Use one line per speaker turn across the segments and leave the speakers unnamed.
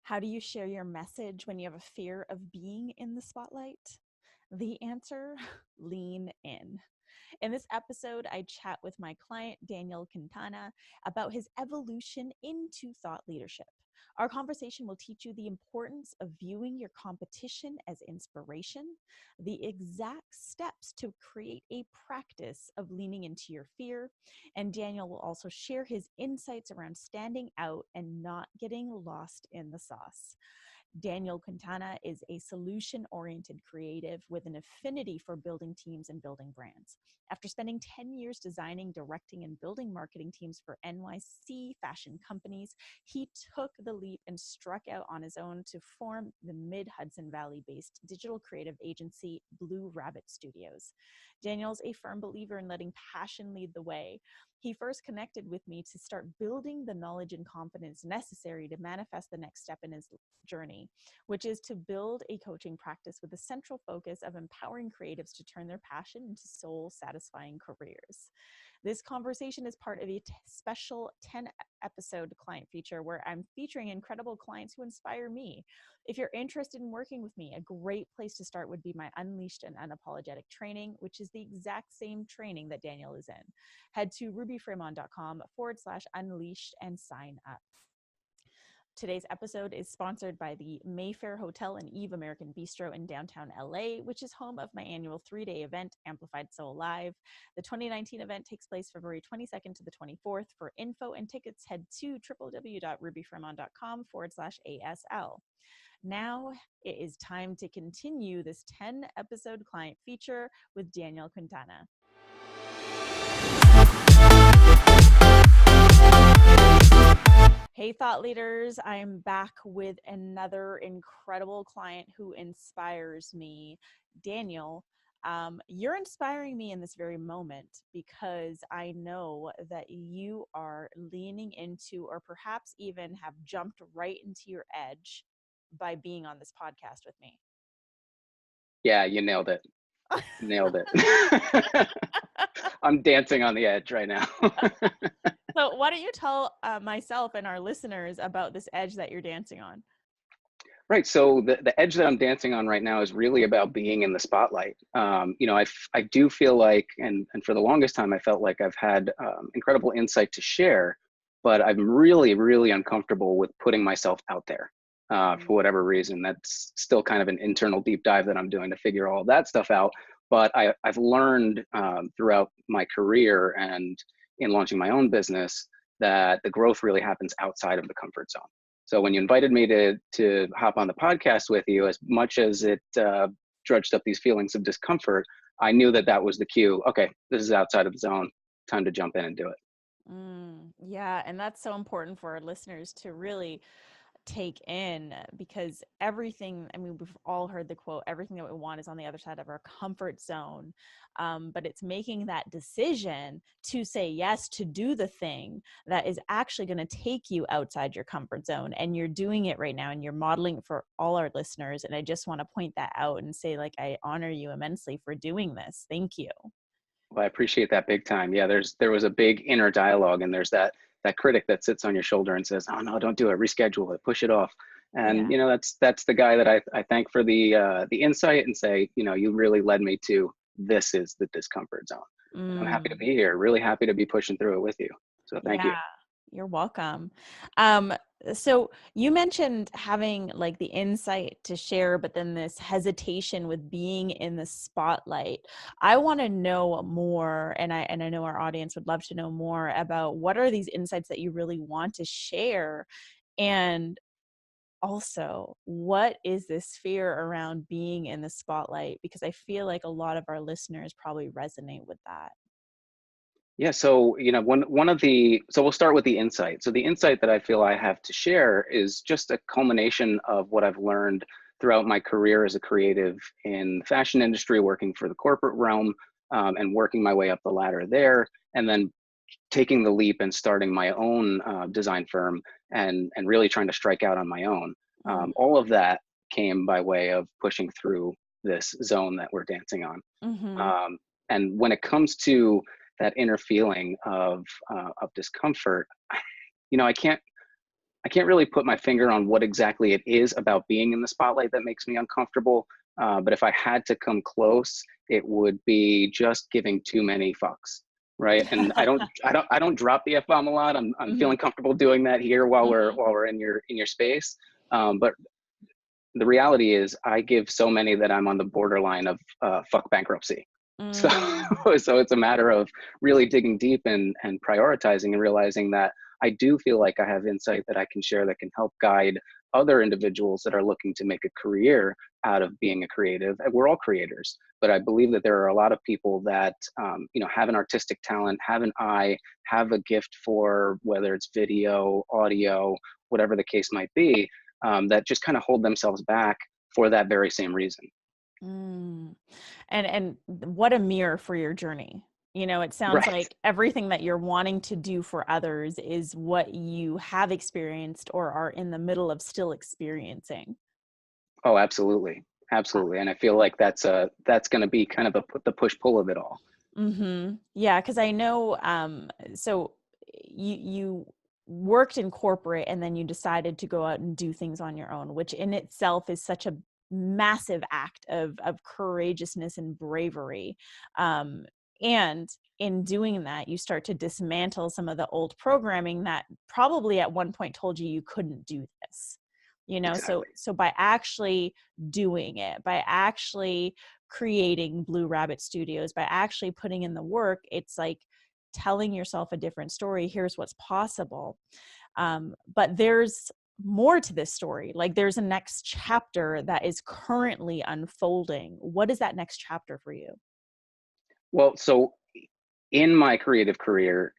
How do you share your message when you have a fear of being in the spotlight? The answer: lean in. In this episode, I chat with my client, Daniel Quintana, about his evolution into thought leadership. Our conversation will teach you the importance of viewing your competition as inspiration, the exact steps to create a practice of leaning into your fear, and Daniel will also share his insights around standing out and not getting lost in the sauce. Daniel Quintana is a solution-oriented creative with an affinity for building teams and building brands. After spending 10 years designing, directing, and building marketing teams for NYC fashion companies, he took the leap and struck out on his own to form the mid-Hudson Valley-based digital creative agency, Blue Rabbit Studios. Daniel's a firm believer in letting passion lead the way. He first connected with me to start building the knowledge and confidence necessary to manifest the next step in his journey, which is to build a coaching practice with a central focus of empowering creatives to turn their passion into soul-satisfying careers. This conversation is part of a special 10-episode client feature where I'm featuring incredible clients who inspire me. If you're interested in working with me, a great place to start would be my Unleashed and Unapologetic training, which is the exact same training that Daniel is in. Head to rubyfremon.com/unleashed and sign up. Today's episode is sponsored by the Mayfair Hotel and Eve American Bistro in downtown LA, which is home of my annual 3-day event, Amplified Soul Live. The 2019 event takes place February 22nd to the 24th. For info and tickets, head to www.rubyfremon.com/ASL. Now it is time to continue this 10-episode client feature with Daniel Quintana. Hey, thought leaders, I'm back with another incredible client who inspires me. Daniel, you're inspiring me in this very moment because I know that you are leaning into, or perhaps even have jumped right into your edge by being on this podcast with me.
Yeah, you nailed it. Nailed it. I'm dancing on the edge right now.
So why don't you tell myself and our listeners about this edge that you're dancing on?
Right. So the edge that I'm dancing on right now is really about being in the spotlight. I do feel like, and for the longest time, I felt like I've had incredible insight to share, but I'm really, really uncomfortable with putting myself out there for whatever reason. That's still kind of an internal deep dive that I'm doing to figure all that stuff out. But I've learned throughout my career and in launching my own business that the growth really happens outside of the comfort zone. So when you invited me to hop on the podcast with you, as much as it drudged up these feelings of discomfort, I knew that that was the cue. Okay, this is outside of the zone. Time to jump in and do it.
Yeah, and that's so important for our listeners to really take in, because everything, I mean, we've all heard the quote, everything that we want is on the other side of our comfort zone. But it's making that decision to say yes, to do the thing that is actually going to take you outside your comfort zone. And you're doing it right now, and you're modeling it for all our listeners. And I just want to point that out and say, like, I honor you immensely for doing this. Thank you.
Well, I appreciate that big time. Yeah, there was a big inner dialogue, and there's that critic that sits on your shoulder and says, "Oh no, don't do it. Reschedule it. Push it off." And
Yeah.
that's the guy that I thank for the insight and say, you really led me to this is the discomfort zone. And I'm happy to
Mm.
be here. Really happy to be pushing through it with you. So thank you.
Yeah, you're welcome. Um, so you mentioned having like the insight to share, but then this hesitation with being in the spotlight. I want to know more, and I know our audience would love to know more about what are these insights that you really want to share, and also what is this fear around being in the spotlight? Because I feel like a lot of our listeners probably resonate with that.
Yeah, so so we'll start with the insight. So the insight that I feel I have to share is just a culmination of what I've learned throughout my career as a creative in the fashion industry, working for the corporate realm, and working my way up the ladder there, and then taking the leap and starting my own design firm and really trying to strike out on my own.
Mm-hmm.
All of that came by way of pushing through this zone that we're dancing on.
Mm-hmm.
And when it comes to that inner feeling of discomfort, I can't I can't really put my finger on what exactly it is about being in the spotlight that makes me uncomfortable. But if I had to come close, it would be just giving too many fucks, right? And I don't drop the F bomb a lot. I'm
Hmm.
feeling comfortable doing that here
Hmm.
while we're in your space. But the reality is, I give so many that I'm on the borderline of fuck bankruptcy. So,
Mm.
so it's a matter of really digging deep and prioritizing and realizing that I do feel like I have insight that I can share that can help guide other individuals that are looking to make a career out of being a creative. And we're all creators, but I believe that there are a lot of people that have an artistic talent, have an eye, have a gift for whether it's video, audio, whatever the case might be, that just kind of hold themselves back for that very same reason.
Mm. And what a mirror for your journey. It sounds
Right.
like everything that you're wanting to do for others is what you have experienced or are in the middle of still experiencing.
Oh, absolutely. Absolutely. And I feel like that's going to be kind of the push pull of it all.
Mm-hmm. Yeah, because I know, so you worked in corporate and then you decided to go out and do things on your own, which in itself is such a massive act of courageousness and bravery. Um, and in doing that, you start to dismantle some of the old programming that probably at one point told you couldn't do this. So
Exactly.
by actually doing it, by actually creating Blue Rabbit Studios, by actually putting in the work, it's like telling yourself a different story. Here's what's possible. But there's more to this story. Like there's a next chapter that is currently unfolding. What is that next chapter for you?
Well, so in my creative career,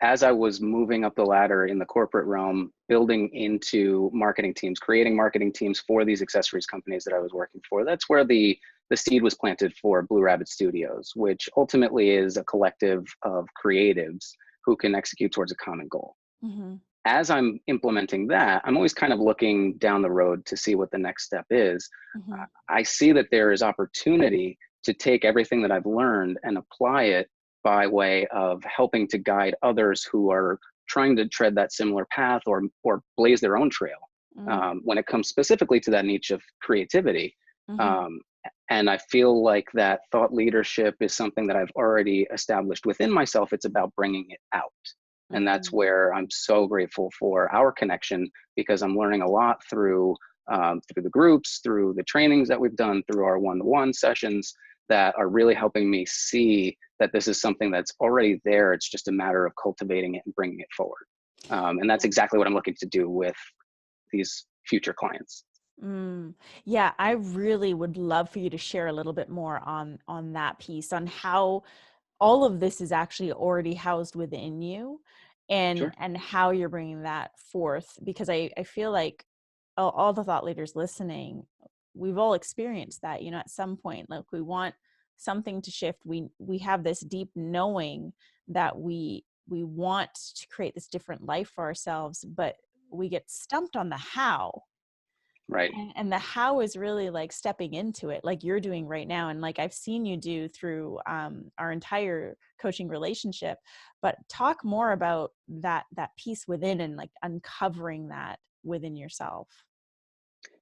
as I was moving up the ladder in the corporate realm, building into marketing teams, creating marketing teams for these accessories companies that I was working for, that's where the seed was planted for Blue Rabbit Studios, which ultimately is a collective of creatives who can execute towards a common goal.
Mm-hmm.
As I'm implementing that, I'm always kind of looking down the road to see what the next step is.
Mm-hmm.
I see that there is opportunity to take everything that I've learned and apply it by way of helping to guide others who are trying to tread that similar path or blaze their own trail, when it comes specifically to that niche of creativity.
Mm-hmm.
Um, and I feel like that thought leadership is something that I've already established within myself. It's about bringing it out. And that's
Mm-hmm.
where I'm so grateful for our connection, because I'm learning a lot through the groups, through the trainings that we've done, through our one-to-one sessions, that are really helping me see that this is something that's already there. It's just a matter of cultivating it and bringing it forward. And that's exactly what I'm looking to do with these future clients.
Mm. Yeah, I really would love for you to share a little bit more on that piece, on how all of this is actually already housed within you,
Sure.
and how you're bringing that forth, because I feel like all the thought leaders listening, we've all experienced that, at some point, like we want something to shift. We have this deep knowing that we want to create this different life for ourselves, but we get stumped on the how.
Right.
And the how is really like stepping into it, like you're doing right now, and like I've seen you do through our entire coaching relationship. But talk more about that piece within, and like uncovering that within yourself.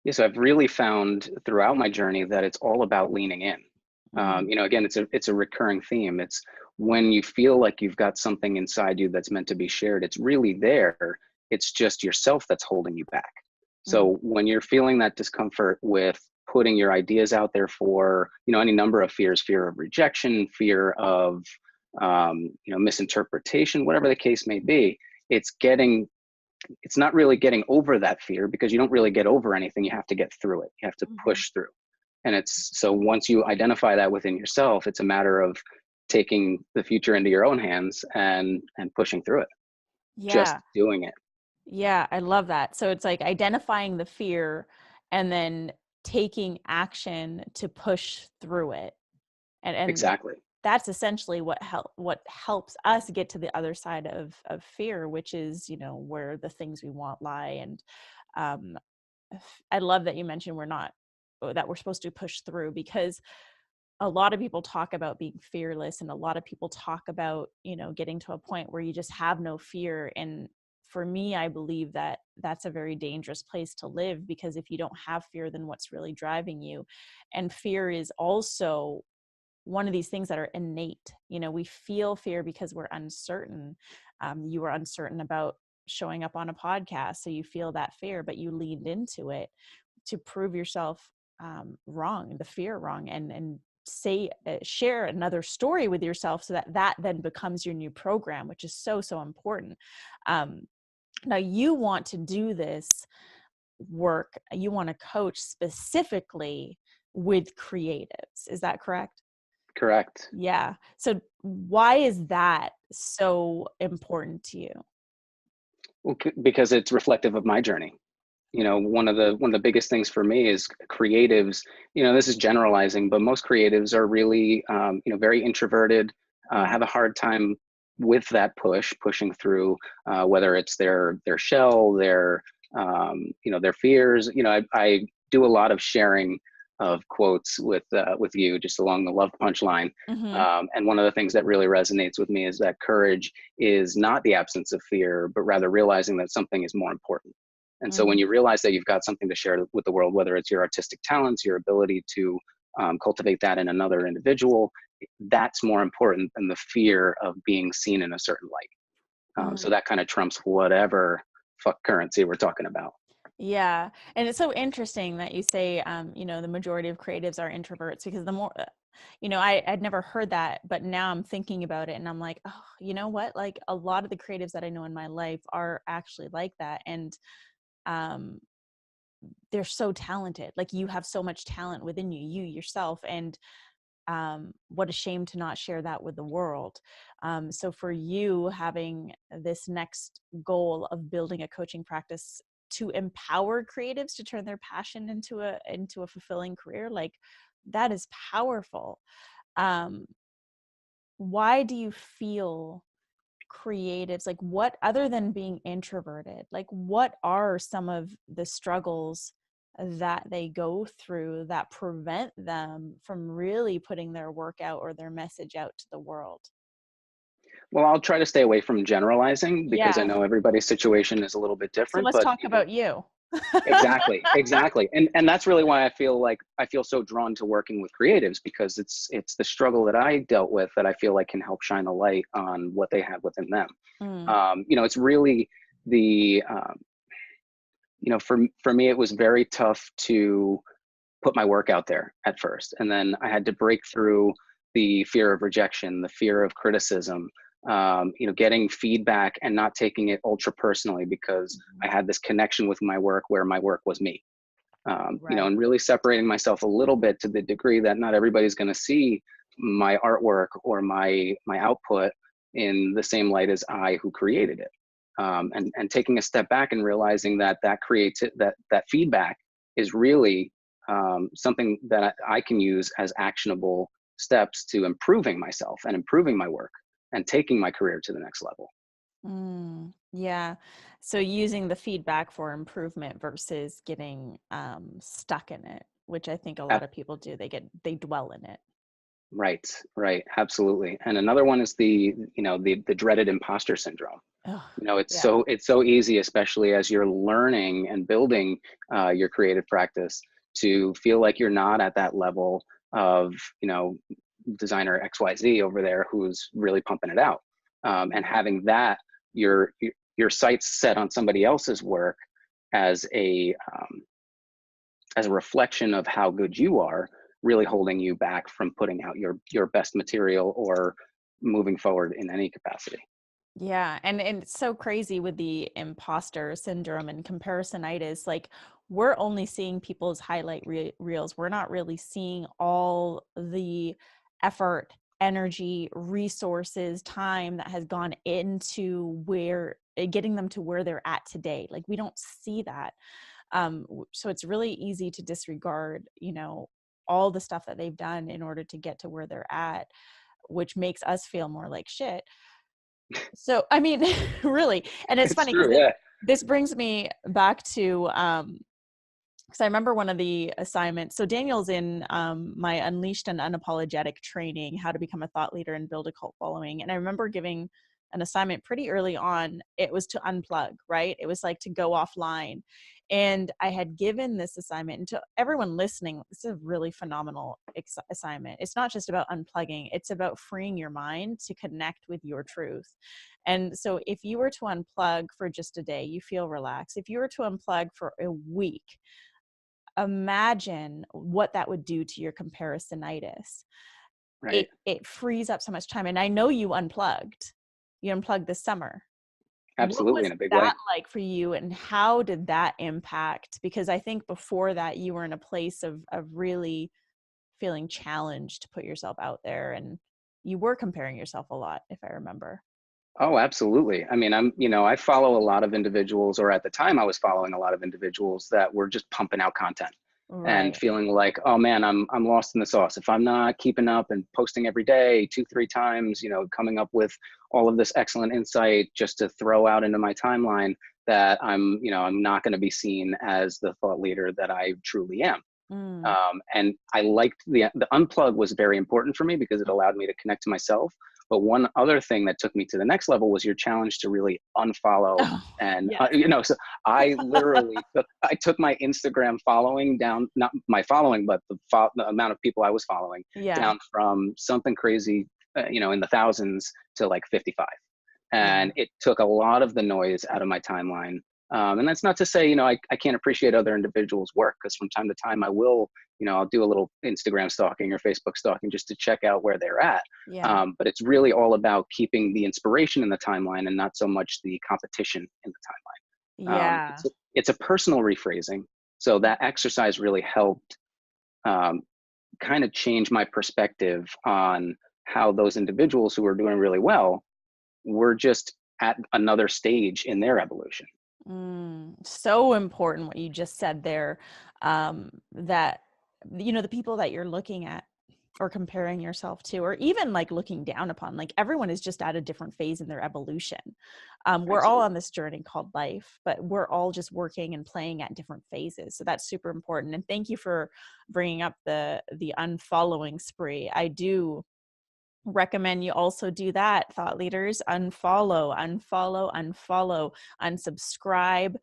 Yes, I've really found throughout my journey that it's all about leaning in.
Mm,
Again, it's a recurring theme. It's when you feel like you've got something inside you that's meant to be shared, it's really there. It's just yourself that's holding you back.
mm,
So when you're feeling that discomfort with putting your ideas out there for, any number of fears, fear of rejection, fear of, misinterpretation, whatever the case may be, it's getting it's not really getting over that fear, because you don't really get over anything. You have to get through it. You have to
mhm.
push through. And it's so once you identify that within yourself, it's a matter of taking the future into your own hands and pushing through it, just
Yeah,
doing it.
yeah, I love that. So it's like identifying the fear and then taking action to push through it, and
Exactly.
that's essentially what helps us get to the other side of fear, which is, where the things we want lie. And um I love that you mentioned that we're supposed to push through, because a lot of people talk about being fearless, and a lot of people talk about, getting to a point where you just have no fear. And for me, I believe that that's a very dangerous place to live, because if you don't have fear, then what's really driving you? And fear is also one of these things that are innate. We feel fear because we're uncertain. You were uncertain about showing up on a podcast, so you feel that fear, but you leaned into it to prove yourself wrong, the fear wrong, and share another story with yourself, so that then becomes your new program, which is so important. Now you want to do this work, you want to coach specifically with creatives, is that correct?
Correct.
Yeah. So why is that so important to you?
Well, because it's reflective of my journey. One of the biggest things for me is creatives. This is generalizing, but most creatives are really very introverted,
Mm.
have a hard time with that pushing through, whether it's their shell, their fears. I do a lot of sharing of quotes with you, just along the love punchline.
Mm-hmm.
And one of the things that really resonates with me is that courage is not the absence of fear, but rather realizing that something is more important. And so when
Mm.
you realize that you've got something to share with the world, whether it's your artistic talents, your ability to cultivate that in another individual, that's more important than the fear of being seen in a certain light. So
Mm.
that kind of trumps whatever fuck currency we're talking about.
Yeah. And it's so interesting that you say, the majority of creatives are introverts, because the more, I'd never heard that, but now I'm thinking about it and I'm like, oh, you know what? Like a lot of the creatives that I know in my life are actually like that. And um, they're so talented. Like you have so much talent within you yourself. And what a shame to not share that with the world. So for you having this next goal of building a coaching practice to empower creatives to turn their passion into a fulfilling career, like that is powerful. um, why do you feel creatives, like what, other than being introverted, like what are some of the struggles that they go through that prevent them from really putting their work out or their message out to the world?
Well, I'll try to stay away from generalizing because I
Yeah.
know everybody's situation is a little bit
So
different,
let's
but
talk about you.
exactly. And that's really why I feel so drawn to working with creatives, because it's the struggle that I dealt with that I feel like can help shine a light on what they have within them.
Mm.
It's really the for me it was very tough to put my work out there at first, and then I had to break through the fear of rejection, the fear of criticism, getting feedback and not taking it ultra personally, because I had this connection with my work where my work was me.
Right.
And really separating myself a little bit to the degree that not everybody's going to see my artwork or my output in the same light as I who created it. And taking a step back and realizing that creates that feedback is really something that I can use as actionable steps to improving myself and improving my work and taking my career to the next level.
Yeah. So using the feedback for improvement versus getting stuck in it, which I think a lot of people do. They dwell in it.
Right, right, absolutely. And another one is the dreaded imposter syndrome.
Oh,
It's
yeah.
so easy, especially as you're learning and building your creative practice, to feel like you're not at that level of designer XYZ over there who's really pumping it out, and having that your sights set on somebody else's work as a reflection of how good you are, really holding you back from putting out your best material or moving forward in any capacity.
Yeah, and it's so crazy with the imposter syndrome and comparisonitis. Like we're only seeing people's highlight reels. We're not really seeing all the effort, energy, resources, time that has gone into getting them to where they're at today. Like we don't see that. So it's really easy to disregard, all the stuff that they've done in order to get to where they're at, which makes us feel more like shit. So, I mean, really, and it's
It's
funny because
true, yeah.
this brings me back to, because I remember one of the assignments. So Daniel's in my Unleashed and Unapologetic training, how to become a thought leader and build a cult following. And I remember giving an assignment pretty early on. It was to unplug, right? It was like to go offline. And I had given this assignment, and to everyone listening, this is a really phenomenal assignment. It's not just about unplugging, it's about freeing your mind to connect with your truth. And so if you were to unplug for just a day, you feel relaxed. If you were to unplug for a week, imagine what that would do to your comparisonitis.
Right.
It frees up so much time. And I know you unplugged. You unplugged this summer. What
Absolutely,
was
in a big
that
way.
like for you, and how did that impact? Because I think before that you were in a place of really feeling challenged to put yourself out there, and you were comparing yourself a lot, if I remember.
Oh, absolutely. I mean, I follow a lot of individuals, or at the time I was following a lot of individuals that were just pumping out content and
Right.
feeling like, oh man, I'm lost in the sauce. If I'm not keeping up and posting every day, 2, 3 times, coming up with all of this excellent insight just to throw out into my timeline, that I'm not going to be seen as the thought leader that I truly am.
Mm.
And I liked the unplug was very important for me because it allowed me to connect to myself. But one other thing that took me to the next level was your challenge to really unfollow.
Oh,
And
yes.
so I literally I took my Instagram following down, not my following, but the amount of people I was following
Yeah.
down from something crazy, in the thousands to like 55.
Yeah.
And it took a lot of the noise out of my timeline. And that's not to say, I can't appreciate other individuals' work, because from time to time I will, I'll do a little Instagram stalking or Facebook stalking just to check out where they're at.
Yeah.
But it's really all about keeping the inspiration in the timeline and not so much the competition in the timeline.
Yeah.
It's a personal rephrasing. So that exercise really helped um, kind of change my perspective on how those individuals who are doing really well were just at another stage in their evolution.
So important what you just said there. That, the people that you're looking at or comparing yourself to, or even like looking down upon, like everyone is just at a different phase in their evolution. We're all on
Absolutely.
this journey called life, but we're all just working and playing at different phases. So that's super important. And thank you for bringing up the unfollowing spree. I do recommend you also do that, thought leaders. Unfollow, unsubscribe.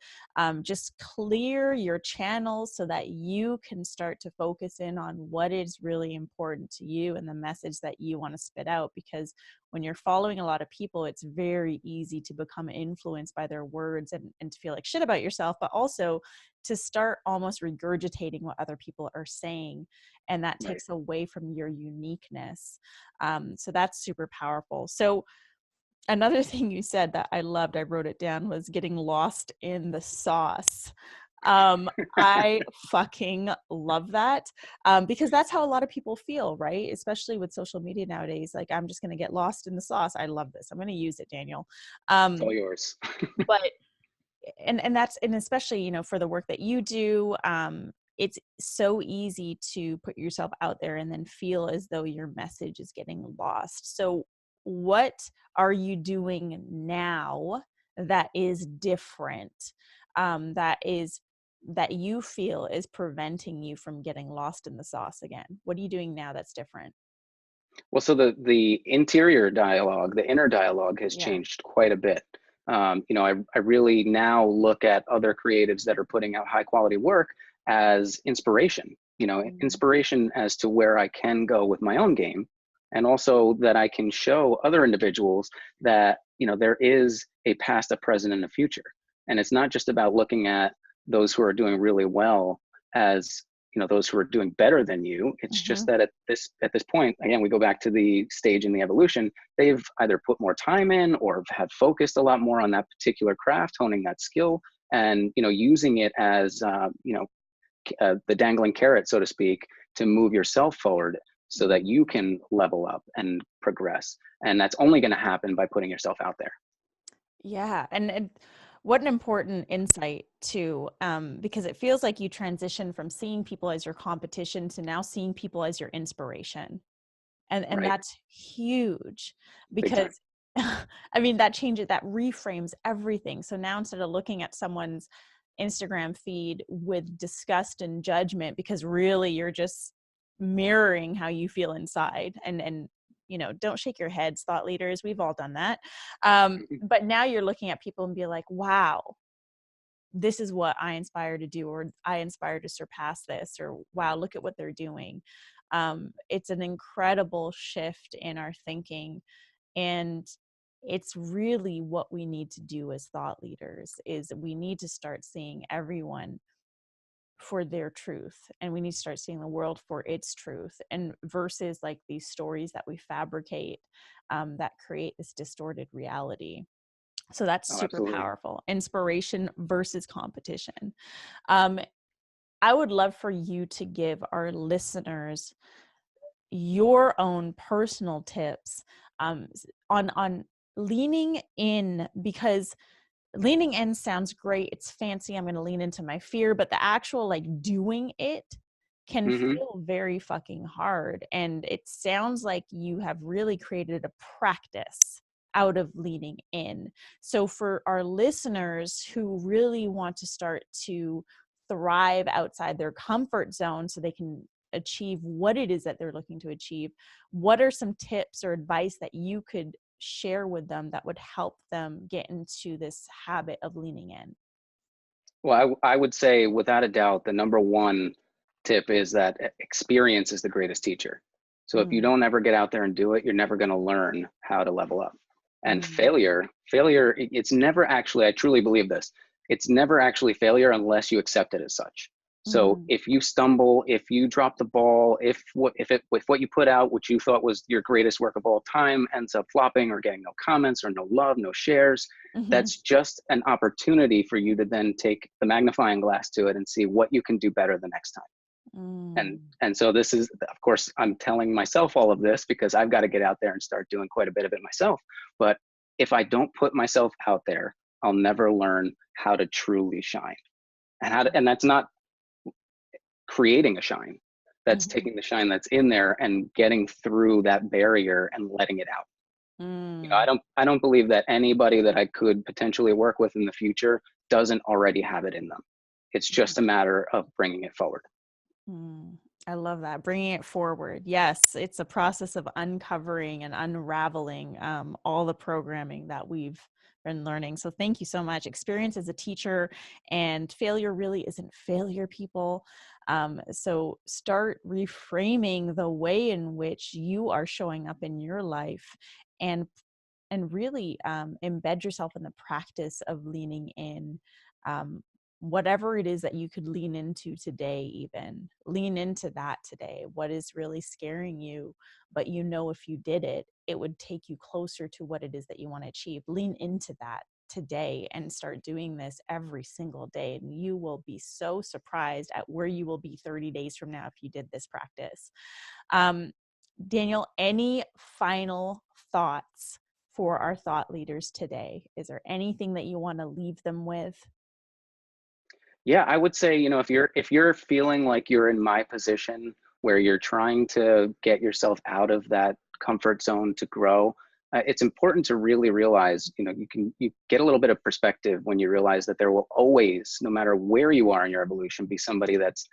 Just clear your channels so that you can start to focus in on what is really important to you and the message that you want to spit out. Because when you're following a lot of people, it's very easy to become influenced by their words, and to feel like shit about yourself, but also to start almost regurgitating what other people are saying, and that
Right.
takes away from your uniqueness. So that's super powerful. So another thing you said that I loved, I wrote it down, was getting lost in the sauce. Um, I fucking love that, because that's how a lot of people feel, right? Especially with social media nowadays. Like, I'm just going to get lost in the sauce. I love this. I'm going to use it, Daniel.
It's all
Um,
yours.
but and especially, for the work that you do, it's so easy to put yourself out there and then feel as though your message is getting lost. So what are you doing now that is different, that you feel is preventing you from getting lost in the sauce again? What are you doing now that's different?
Well, so the interior dialogue, the inner dialogue has
Yeah.
changed quite a bit. I really now look at other creatives that are putting out high quality work as inspiration,
Mm.
inspiration as to where I can go with my own game. And also that I can show other individuals that, there is a past, a present, and a future. And it's not just about looking at those who are doing really well as those who are doing better than you. It's just
Mhm.
that at this point, again, we go back to the stage in the evolution. They've either put more time in or have focused a lot more on that particular craft, honing that skill, and using it as the dangling carrot, so to speak, to move yourself forward so that you can level up and progress. And that's only going to happen by putting yourself out there.
Yeah, and what an important insight too, because it feels like you transition from seeing people as your competition to now seeing people as your inspiration, and
Right.
that's huge
Big time.
because I mean that reframes everything. So now instead of looking at someone's Instagram feed with disgust and judgment, because really you're just mirroring how you feel inside, and don't shake your heads, thought leaders. We've all done that. But now you're looking at people and be like, wow, this is what I inspire to do, or I inspire to surpass this, or wow, look at what they're doing. It's an incredible shift in our thinking. And it's really what we need to do as thought leaders, is we need to start seeing everyone for their truth, and we need to start seeing the world for its truth, and versus like these stories that we fabricate that create this distorted reality. So that's
Oh,
super
absolutely.
powerful. Inspiration versus competition. um, I would love for you to give our listeners your own personal tips on leaning in, because leaning in sounds great. It's fancy. I'm going to lean into my fear, but the actual like doing it can
Hmm.
feel very fucking hard. And it sounds like you have really created a practice out of leaning in. So for our listeners who really want to start to thrive outside their comfort zone so they can achieve what it is that they're looking to achieve, what are some tips or advice that you could share with them that would help them get into this habit of leaning in?
Well, I would say without a doubt, the number one tip is that experience is the greatest teacher. So if you
Mm,
don't ever get out there and do it, you're never going to learn how to level up. And
mm,
failure, it's never actually, I truly believe this, it's never actually failure unless you accept it as such. So
mm,
if you stumble, if you drop the ball, if what you put out, which you thought was your greatest work of all time, ends up flopping or getting no comments or no love, no shares,
mm-hmm,
that's just an opportunity for you to then take the magnifying glass to it and see what you can do better the next time.
mm,
And so this is, of course, I'm telling myself all of this because I've got to get out there and start doing quite a bit of it myself. But if I don't put myself out there, I'll never learn how to truly shine. And that's not creating a shine. That's
mm-hmm,
taking the shine that's in there and getting through that barrier and letting it out.
mm,
I don't believe that anybody that I could potentially work with in the future doesn't already have it in them. It's just a matter of bringing it forward.
mm. I love that. Bringing it forward. Yes, it's a process of uncovering and unraveling all the programming that we've been learning. So thank you so much. Experience as a teacher, and failure really isn't failure, people. So start reframing the way in which you are showing up in your life, and really embed yourself in the practice of leaning in. um, Whatever it is that you could lean into today, even lean into that today. What is really scaring you, but if you did it, it would take you closer to what it is that you want to achieve. Lean into that today and start doing this every single day, and you will be so surprised at where you will be 30 days from now if you did this practice. um, Daniel, any final thoughts for our thought leaders today? Is there anything that you want to leave them with?
Yeah, I would say, if you're feeling like you're in my position where you're trying to get yourself out of that comfort zone to grow, it's important to really realize, you get a little bit of perspective when you realize that there will always, no matter where you are in your evolution, be somebody that's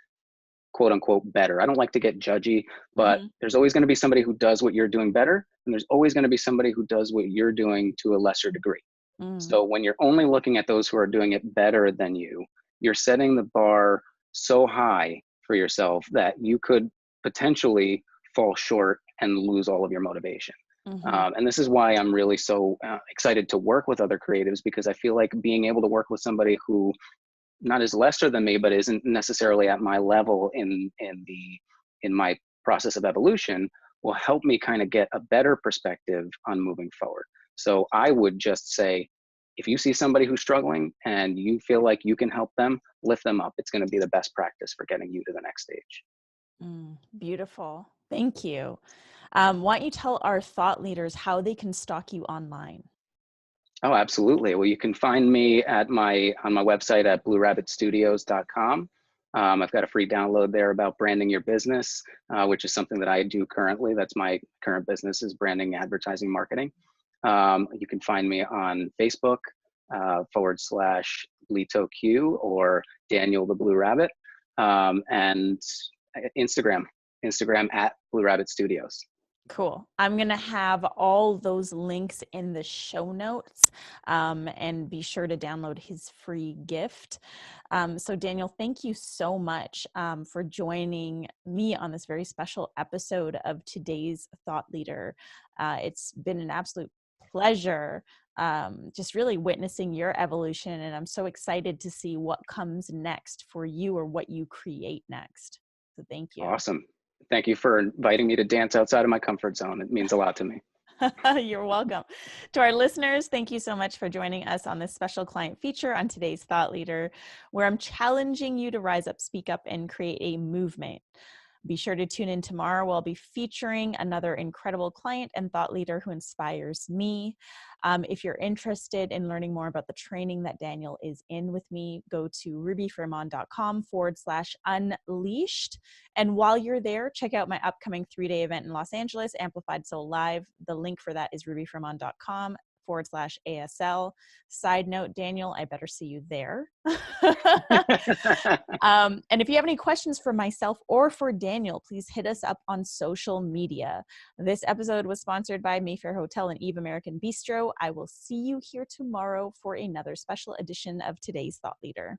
quote unquote better. I don't like to get judgy, but
Mm-hmm.
there's always going to be somebody who does what you're doing better, and there's always going to be somebody who does what you're doing to a lesser degree.
Mm,
So when you're only looking at those who are doing it better than you, you're setting the bar so high for yourself that you could potentially fall short and lose all of your motivation.
mm-hmm.
And this is why I'm really so excited to work with other creatives, because I feel like being able to work with somebody who not is lesser than me, but isn't necessarily at my level in my process of evolution will help me kind of get a better perspective on moving forward. So I would just say, if you see somebody who's struggling and you feel like you can help them, lift them up. It's going to be the best practice for getting you to the next stage.
Beautiful. Thank you. Why don't you tell our thought leaders how they can stalk you online?
Oh, absolutely. Well, you can find me on my website at bluerabbitstudios.com. I've got a free download there about branding your business, which is something that I do currently. That's my current business, is branding, advertising, marketing. You can find me on Facebook /LitoQ or Daniel the Blue Rabbit, and Instagram at Blue Rabbit Studios.
Cool. I'm going to have all those links in the show notes, and be sure to download his free gift. So Daniel, thank you so much for joining me on this very special episode of today's Thought Leader. It's been an absolute pleasure, just really witnessing your evolution, and I'm so excited to see what comes next for you, or what you create next. So thank you.
Awesome. Thank you for inviting me to dance outside of my comfort zone. It means a lot to me.
You're welcome. To our listeners, thank you so much for joining us on this special client feature on today's Thought Leader, where I'm challenging you to rise up, speak up, and create a movement. Be sure to tune in tomorrow. We'll be featuring another incredible client and thought leader who inspires me. If you're interested in learning more about the training that Daniel is in with me, go to rubyfremon.com/unleashed. And while you're there, check out my upcoming 3-day event in Los Angeles, Amplified Soul Live. The link for that is rubyfremon.com/ASL. Side note, Daniel, I better see you there. And if you have any questions for myself or for Daniel, please hit us up on social media. This episode was sponsored by Mayfair Hotel and Eve American Bistro. I will see you here tomorrow for another special edition of today's Thought Leader.